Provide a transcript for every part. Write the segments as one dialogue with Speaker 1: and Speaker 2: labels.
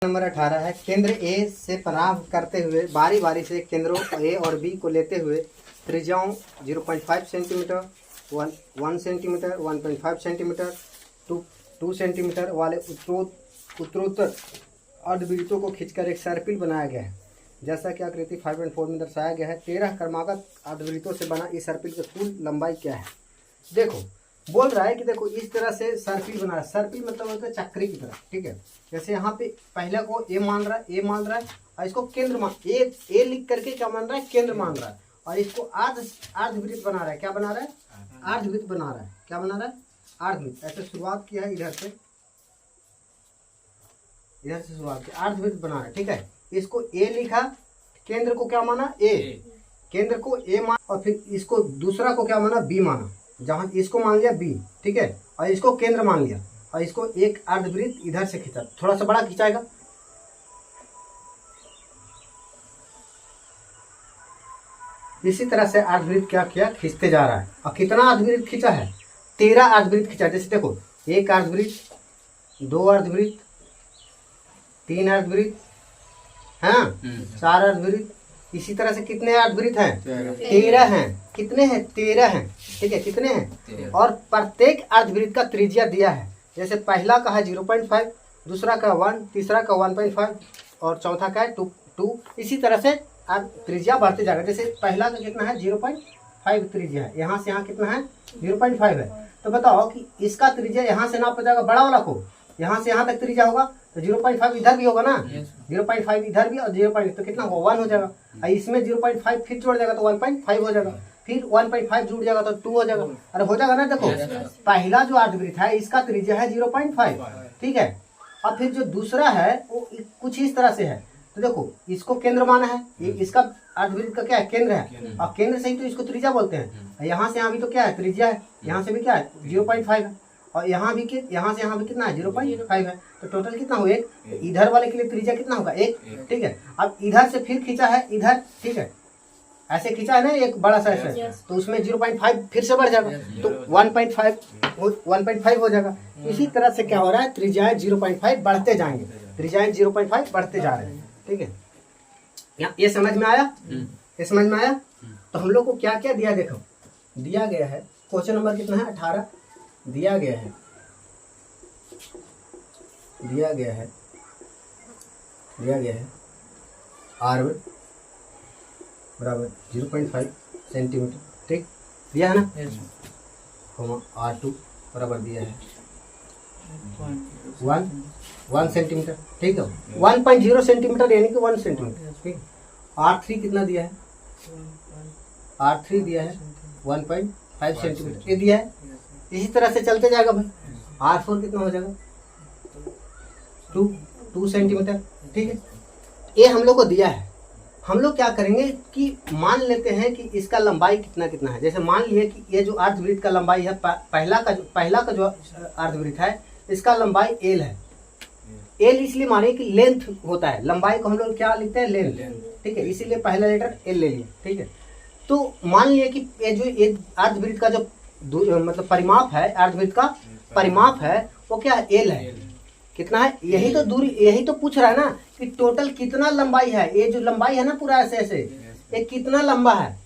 Speaker 1: Number 18 है। केंद्र ए से पनाह करते हुए बारी बारी से केंद्रों ए और बी को लेते हुए त्रिज्याओं 0.5 सेंटीमीटर, 1 सेंटीमीटर, 1.5 सेंटीमीटर, 2 सेंटीमीटर वाले उत्तरोत्तर अर्धवृत्तों को खींचकर एक सर्पिल बनाया गया है। जैसा कि आकृति 5.4 में दर्शाया गया है। 13 क्रमागत अर्धवृत्तों से बना इस सर्पिल की कुल लंबाई क्या है? देखो बोल रहा है कि देखो इस तरह से सर्पिल बना रहा है। सर्पिल मतलब होता है चक्री की तरह, ठीक है। जैसे यहाँ पे पहले को ए मान रहा है और इसको केंद्र मान ए लिख करके क्या मान रहा है? केंद्र मान रहा है। और इसको अर्धवृत्त बना रहा है। क्या बना रहा है? अर्धवृत्त बना रहा है। क्या बना रहा है? अर्धवृत्त। ऐसे शुरुआत किया है, इधर से शुरुआत किया, अर्धवृत्त बना रहा है, ठीक है। इसको ए लिखा, केंद्र को क्या माना? ए। केंद्र को ए माना और फिर इसको दूसरा को क्या माना? बी माना। जहां इसको मान लिया बी, ठीक है, और इसको केंद्र मान लिया और इसको एक अर्धवृत्त इधर से खींचा, थोड़ा सा बड़ा खींचाएगा। इसी तरह से अर्धवृत्त क्या किया? खींचते जा रहा है। और कितना अर्धवृत्त खींचा है? 13 अर्धवृत्त खींचा। जैसे देखो, एक अर्धवृत्त, 2 अर्धवृत्त, 3 अर्धवृत्त, हाँ, 4 अर्धवृत्त। इसी तरह से कितने अर्धवृत्त हैं? 13 हैं। कितने हैं? 13 हैं, ठीक है। कितने हैं? और प्रत्येक अर्धवृत्त का त्रिज्या दिया है। जैसे पहला का है 0.5, दूसरा का 1, तीसरा का 1.5 और चौथा का है 2। इसी तरह से त्रिज्या बढ़ते जाएगा। जैसे पहला का कितना है? 0.5 त्रिज्या है। यहाँ से यहाँ कितना है? 0.5 है। तो बताओ कि इसका त्रिज्या यहाँ से नाप जाएगा बड़ा वाला को, यहाँ से यहाँ तक त्रिज्या होगा तो 0.5 इधर भी होगा ना, 0.5 इधर भी और 0.5 तो कितना होगा? 1 हो जाएगा। और इसमें 0.5 फिर जोड़ जाएगा तो 1.5 हो जाएगा, फिर 1.5 जुड़ जाएगा तो 2 हो जाएगा। अरे हो जाएगा ना। देखो पहला जो अर्धवृत्त है इसका त्रिज्या है 0.5, ठीक है। और फिर जो दूसरा है वो कुछ इस तरह से है। तो देखो इसको केंद्र माना है, ये इसका अर्धवृत्त का क्या है? केंद्र है। और केंद्र से ही तो इसको त्रिज्या बोलते हैं। यहाँ से यहाँ भी तो क्या है? त्रिज्या है। यहाँ से भी क्या है? 0.5 है। और यहाँ भी यहाँ से यहाँ भी कितना है? 0.5 है। तो टोटल कितना हुआ? 1। तो इधर वाले के लिए त्रिज्या कितना होगा? 1, ठीक है। अब इधर से फिर खींचा है इधर, ठीक है, ऐसे खींचा है ना एक बड़ा सा ऐसे, तो उसमें 0.5 फिर से बढ़ जाएगा तो 1.5 हो जाएगा। इसी तरह से क्या हो रहा है? त्रिज्याएं 0.5 बढ़ते जाएंगे, त्रिज्याएं 0.5 बढ़ते जा रहे हैं, ठीक है। ये समझ में आया? ये समझ में आया? तो हम लोग को क्या क्या दिया? देखो दिया गया है, क्वेश्चन नंबर कितना है? 18 दिया गया है R बराबर 0.5 सेंटीमीटर, ठीक दिया है ना। R2 बराबर दिया है 1 सेंटीमीटर, ठीक है। 1.0 सेंटीमीटर यानी कि 1 सेंटीमीटर, ठीक। R3 कितना दिया है? R3 दिया है 1.5 सेंटीमीटर, ये दिया है। इसी तरह से चलते जाएगा भाई। R4 कितना हो जाएगा? 2 सेंटीमीटर, ठीक है। ये हम लोग को दिया है। हम लोग क्या करेंगे कि मान लेते हैं कि इसका लंबाई कितना है। जैसे मान लिए कि ये जो अर्धवृत्त का लंबाई है, पहला का जो अर्धवृत्त है इसका लंबाई L है। L इसलिए माने कि लेंथ होता है, लंबाई को हम लोग क्या लिखते हैं? लेंथ, ठीक है। इसीलिए पहला लेटर L ले लिया, ठीक है। तो मान लिए कि ये अर्धवृत्त का जो मतलब परिमाप है, अर्धवृत्त का परिमाप है वो क्या है? L है। कितना है? यही तो दूरी, यही तो पूछ रहा है ना कि टोटल कितना लंबाई है। ये जो लंबाई है ना पूरा ऐसे ये कितना लंबा है,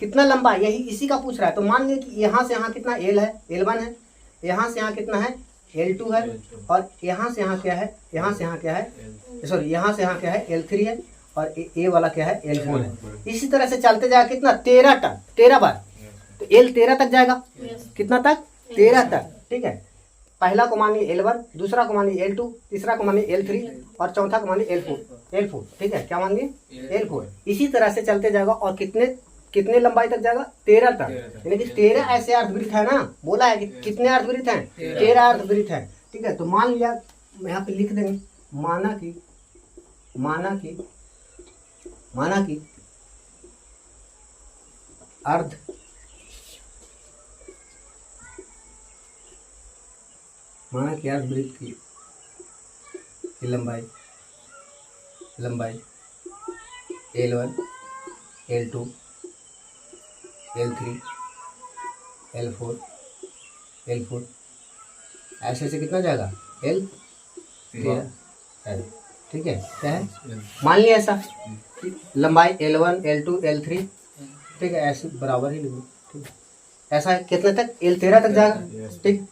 Speaker 1: कितना लंबा है, यही इसी का पूछ रहा है। तो मान लिया कि यहाँ से यहाँ कितना L है? L1 है। यहाँ से यहाँ कितना है? L2 है। और यहाँ से यहाँ क्या है? यहाँ से यहाँ क्या है? सॉरी, यहाँ से यहाँ क्या है? L3 है। और ये वाला क्या है? L4 है। इसी तरह से चलते जाएगा कितना? 13 बार। तो L 13 तक जाएगा। कितना तक? 13 तक, ठीक है। पहला को मानिए L1, दूसरा को मानिए L2, तीसरा को मानिए L3 और चौथा को मानिए L4, ठीक है। क्या मानिए? L4। इसी तरह से चलते जाएगा और कितने लंबाई तक जाएगा? 13 तक। यानी कि 13 ऐसे अर्धवृत्त है ना, बोला है कि कितने अर्धवृत्त हैं? 13 अर्धवृत्त है, ठीक है। तो मान लिया, यहाँ पे लिख देंगे, माना कि अर्धवृत्त की लंबाई L1, L2, L3, L4 ऐसे कितना जाएगा? L13 है। ठीक है, क्या है, मान लिया ऐसा लंबाई L1 L2 L3, ठीक है, ऐसे बराबर ही लिखो, ठीक है, ऐसा है कितने तक, L13 तक जाएगा, ठीक।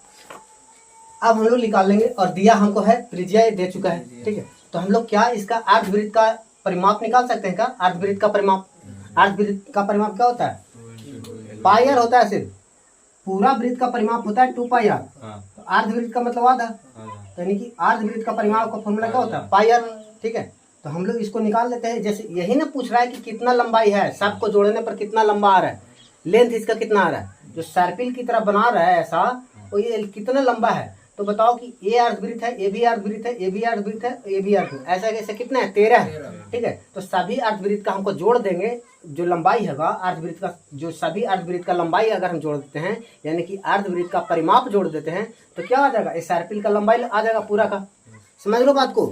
Speaker 1: अब हम लोग निकाल लेंगे और दिया हमको है त्रिज्या दे चुका है, ठीक है, तो हम लोग क्या इसका अर्धवृत्त का परिमाप निकाल सकते हैं क्या, अर्धवृत्त का परिमाप, अर्धवृत्त का परिमाप क्या होता है, पाई आर होता है, सिर्फ पूरा वृत्त का परिमाप होता है 2 पाई आर, तो अर्धवृत्त का मतलब आधा, तो यानी कि अर्धवृत्त का परिमाप का फॉर्मूला क्या होता है, पाई आर, ठीक है। तो हम लोग इसको निकाल लेते हैं, जैसे यही ना पूछ रहा है कि कितना लंबाई है, सबको जोड़ने पर कितना लंबा आ रहा है, लेंथ इसका कितना आ रहा है, जो सर्पिल की तरह बना रहा है ऐसा, तो ये कितना लंबा है, तो बताओ कि ये अर्धवृत्त है, ये भी अर्धवृत्त है, ये भी अर्धवृत्त है, ये भी अर्धवृत्त, ऐसा कैसे कितना है, 13 है, ठीक है। तो सभी अर्धवृत्त का हमको जोड़ देंगे, जो लंबाई होगा अर्धवृत्त का, जो सभी अर्धवृत्त का लंबाई अगर हम जोड़ देते हैं, यानी कि अर्धवृत्त का परिमाप जोड़ देते हैं, तो क्या आ जाएगा, इस सर्पिल का लंबाई आ जाएगा पूरा का। समझ लो बात को,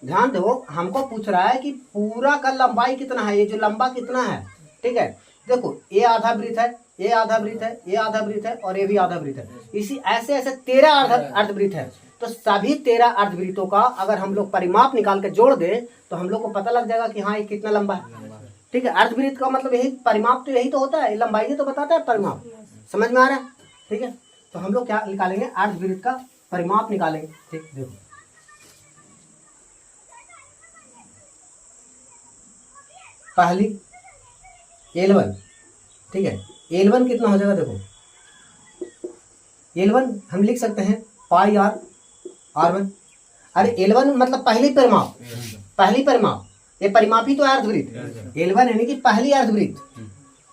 Speaker 1: ध्यान दो, हमको पूछ रहा है कि पूरा का लंबाई कितना है, ये जो लंबा कितना है, ठीक है। देखो ये आधा वृत्त है, ये आधा वृत्त है, ये आधा वृत्त है और ये भी आधा वृत्त है, इसी ऐसे ऐसे 13 अर्धवृत्त है। तो सभी 13 अर्धवृत्तों का अगर हम लोग परिमाप निकाल के जोड़ दें तो हम लोग को पता लग जाएगा कि हाँ ये कितना लंबा है, ठीक है। अर्धवृत्त का मतलब यही, परिमाप तो यही तो होता है, लंबाई ही तो बताता है परिमाप, समझ में आ रहा है, ठीक है। तो हम लोग क्या निकालेंगे, अर्धवृत्त का परिमाप निकालेंगे, ठीक। देखो पहली L1, ठीक है, L1 कितना हो जाएगा, देखो L1 हम लिख सकते हैं पाई आर R1, अरे L1 मतलब पहली परिमाप, पहली परिमाप, ये परिमाप ही तो अर्धवृत्त, L1 यानी कि पहली अर्धवृत्त,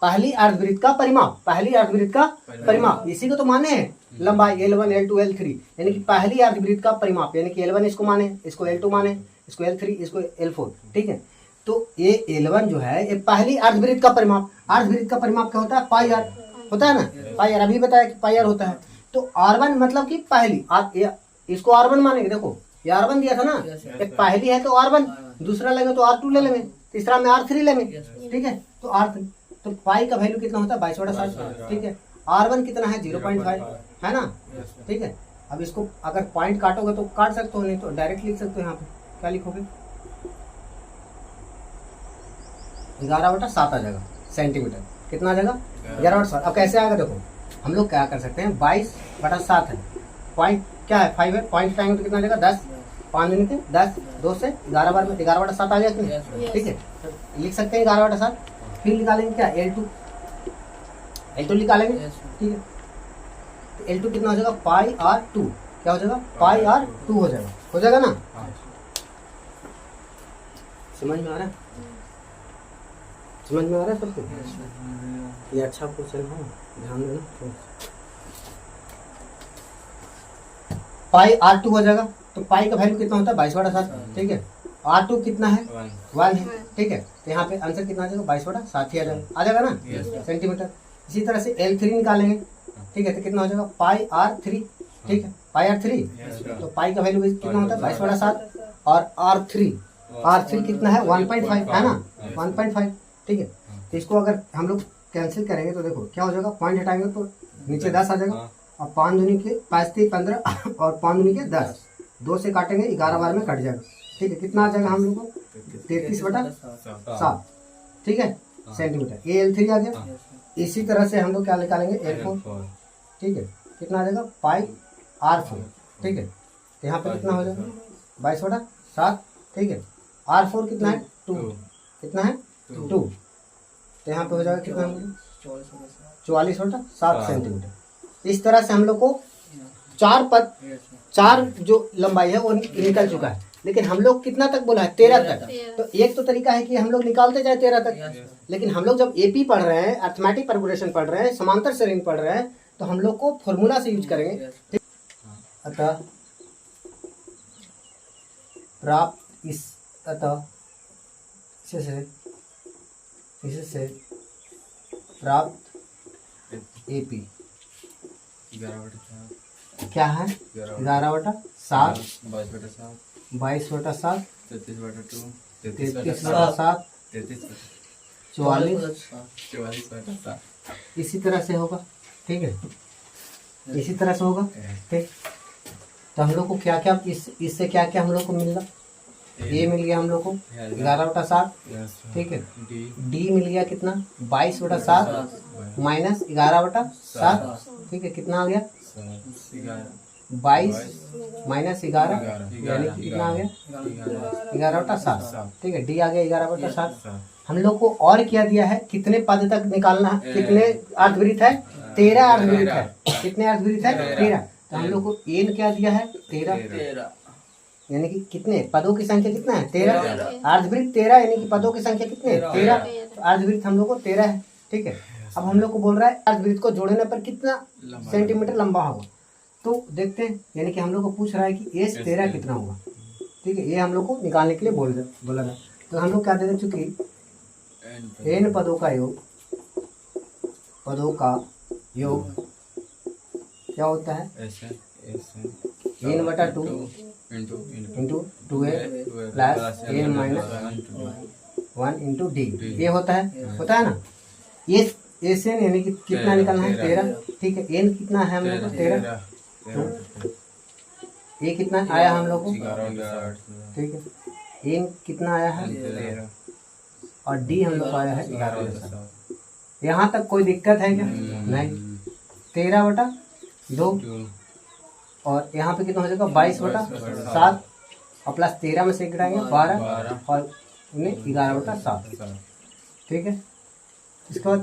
Speaker 1: पहली अर्धवृत्त का परिमाप, पहली अर्धवृत्त का परिमाप, इसी को तो माने हैं लंबाई L1 L2 L3, यानी कि पहली अर्धवृत्त का परिमाप, यानी कि L1 इसको माने, इसको L2 माने, इसको L3, इसको L4, ठीक है। तो ये L1 जो है ये पहली अर्धवृत्त का परिमाप, अर्धवृत्त का परिमाप क्या होता है, पाई आर होता है ना, पाई आर अभी बताया कि पाई आर होता है। तो R1 मतलब कि पहली, इसको R1 मानेंगे, देखो ये R1 दिया था ना, एक पहली है तो R1, दूसरा लेंगे तो R2 ले लेंगे, तीसरा में R3 लेंगे, ठीक है। तो R3, तो पाई का वैल्यू कितना होता है 22/7, ठीक है। R1 कितना है 0.5 है ना, ठीक है। अब इसको अगर पॉइंट काटोगे तो काट सकते हो, नहीं तो डायरेक्ट लिख सकते हो। यहाँ पे क्या लिखोगे, 11/7 आ जाएगा सेंटीमीटर, कितना आ जाएगा 11/7। अब कैसे आएगा, देखो हम लोग क्या कर सकते हैं, 22/7 है, पॉइंट क्या है 5 है, पॉइंट लाएंगे तो कितना आ जाएगा 10, 5 दूनी के 10, 2 से 11 बार में 11/7 आ जाएगा, ठीक है। लिख सकते हैं 11/7। फिर निकालेंगे क्या, L2 निकालेंगे, ठीक है। L2 कितना हो जाएगा, पाई R2, क्या हो जाएगा, पाई R2 हो जाएगा ना, समझ में आ रहा है, समझ में आ रहा है सबको, ये अच्छा क्वेश्चन है, ध्यान देना। पाई R2 हो जाएगा, तो पाई का वैल्यू कितना होता है 22/7, ठीक है। R2 कितना है 1 है, ठीक है। तो यहाँ पे आंसर कितना आ जाएगा 22/7 ही आ जाएगा ना सेंटीमीटर। इसी तरह से L3 निकालेंगे, ठीक है, तो कितना हो जाएगा पाई R3, ठीक है, पाई R3, तो पाई का वैल्यू कितना होता है 22/7 और R3 कितना है 1.5 है ना, 1.5, ठीक है। तो इसको अगर हम लोग कैंसिल करेंगे तो देखो क्या हो जाएगा, पॉइंट हटाएंगे तो नीचे 10 आ जाएगा, और 5 दूनी के 5 3 15 और 5 दूनी के 10, 2 से काटेंगे 11 बार में कट जाएगा, ठीक है। कितना आ जाएगा हम लोग को 33/7, ठीक है, सेंटीमीटर। ये L3 आ गया। इसी तरह से हम लोग क्या निकालेंगे L4, ठीक है, कितना आ जाएगा पाई R4, ठीक है। तो यहाँ पे कितना हो जाएगा 22/7, ठीक है। R4 कितना है 2, कितना है 2, तो यहाँ पे हो जाएगा कितना 44/7 सेंटीमीटर। इस तरह से हम लोग को चार जो लंबाई है वो निकल चुका है, लेकिन हम लोग कितना तक बोला है 13 तक। तो एक तो तरीका है कि हम लोग निकालते जाए 13 तक, लेकिन हम लोग जब एपी पढ़ रहे हैं, अर्थमेटिक परफोर्मेशन पढ़ रहे हैं, समांतर श्रेणी पढ़ रहे हैं, तो हम लोग को फॉर्मूला से यूज करेंगे। अतः प्राप्त इससे प्राप्त एपी क्या है 11/7, 22/7, 33/7, 44/7, इसी तरह से होगा, ठीक है, इसी तरह से होगा, ठीक। तो हम लोग को क्या क्या इससे क्या क्या हम लोग को मिल ए मिल गया हम लोग को 11/7, ठीक है। डी मिल गया कितना 22/7 माइनस 11/7, ठीक है। कितना आ गया 22 माइनस 11 यानी कि कितना आ गया 11/7, ठीक है। डी आ गया 11/7। हम लोग को और क्या दिया है, कितने पद तक निकालना है, कितने अर्धवृत्त है 13 अर्धवृत्त है। कितने अर्धवृत्त है 13। तो हम लोग को एन क्या दिया है 13, यानी कि कितने पदों की संख्या कितना है 13, अर्धवृत्त 13 यानी कि पदों की संख्या कितने 13। तो अर्धवृत्त हम लोग को 13 है, ठीक है। अब हम लोग को बोल रहा है अर्धवृत्त को जोड़ने पर कितना सेंटीमीटर लंबा होगा। तो देखते हैं, यानी कि हम लोग को पूछ रहा है कि एस 13 कितना होगा, ठीक है। ये हम लोग को निकालने के लिए बोला था। तो हम लोग क्या देते, चूंकि एन पदों का योग क्या होता है n/2 into 2a plus n - 1 into D, ये होता है ना। ये एस एन यानी कि कितना निकालना है 13, ठीक है। एन कितना है हम लोग को 13, तो ये कितना आया हम लोग को, ठीक है। एन कितना आया है और डी हम लोग को आया है 11/7। यहाँ तक कोई दिक्कत है क्या, नहीं। 13/2 और यहाँ पे कितना हो जाएगा 22/7 और प्लस 13 में से गिराएंगे 12 और 11/7, ठीक है। इसके बाद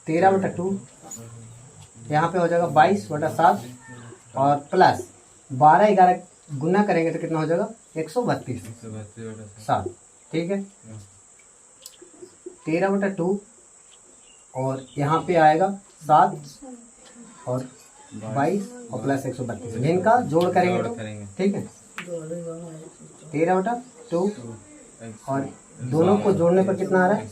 Speaker 1: 13/2 यहाँ पे हो जाएगा 22/7 और प्लस 12-11 गुना करेंगे तो कितना हो जाएगा 132/7, ठीक है। 13/2 और यहाँ पे आएगा 7 और 22 और प्लस 132, इनका जोड़ करेंगे, ठीक है। 13/2 और दोनों को जोड़ने पर कितना आ रहा है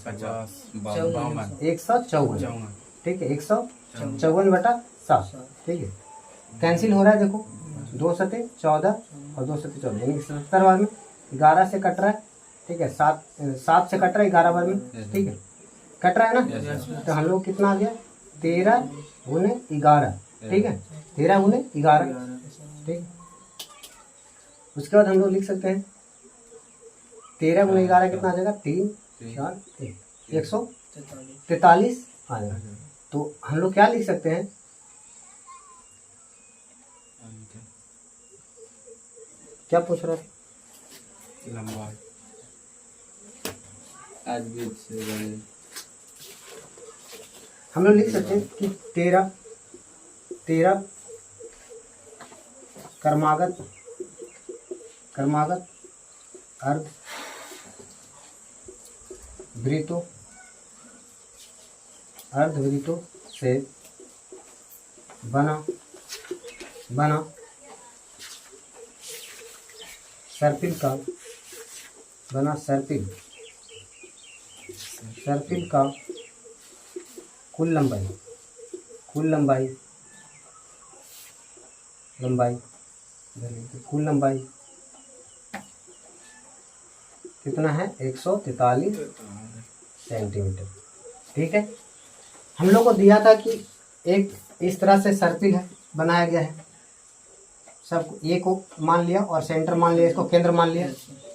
Speaker 1: 154, ठीक है। 154/7, ठीक है। कैंसिल हो रहा है, देखो 2 सते 14 और 2 सते 14 यानी 70 बार में 11 से कट रहा है, ठीक है। 7 से कट रहा है 11 बार में, ठीक है। कट रहा है ना। तो हम लोग कितना आ गया 13 गुने 11, ठीक है। 13 गुने 11, ठीक। उसके बाद हम लोग लिख सकते हैं 13 गुने 11 कितना आ जाएगा 3 4 143 आ जाएगा। तो हम लोग क्या लिख सकते हैं, क्या पूछ रहा था
Speaker 2: लंबाई
Speaker 1: हम लोग लिख सकते हैं कि 13 कर्मागत अर्ध वृत्तों से बना सर्पिल का कुल लंबाई कितना है 143 सेंटीमीटर, ठीक है। हम लोग को दिया था कि एक इस तरह से सर्पिल है बनाया गया है, सब ए को मान लिया और सेंटर मान लिया, इसको केंद्र मान लिया,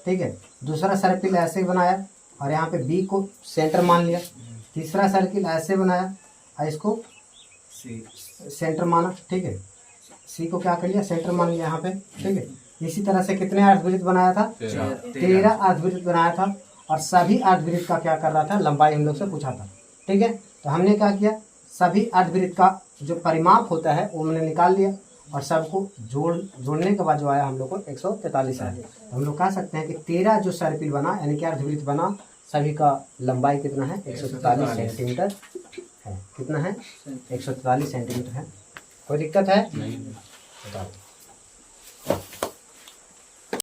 Speaker 1: ठीक है। दूसरा सर्किल ऐसे बनाया और यहाँ पे बी को सेंटर मान लिया। तीसरा सर्किल ऐसे बनाया और इसको सेंटर माना, ठीक है। सी को क्या कर लिया सेंटर मान लिया यहाँ पे, ठीक है। इसी तरह से कितने अर्धवृत्त बनाया था 13 अर्धवृत्त बनाया था और सभी अर्धवृत्त का क्या कर रहा था लंबाई हम लोग से पूछा था, ठीक है। तो हमने क्या किया सभी अर्धवृत्त का जो परिमाप होता है वो हमने निकाल लिया और सबको जोड़ने के बाद जो आया हम लोग को 143 आया। तो हम लोग कह सकते हैं कि 13 जो सर्किल बना यानी कि अर्धवृत्त बना सभी का लंबाई कितना है 143 सेंटीमीटर है। कितना है 143 सेंटीमीटर है। कोई दिक्कत है नहीं, बताओ।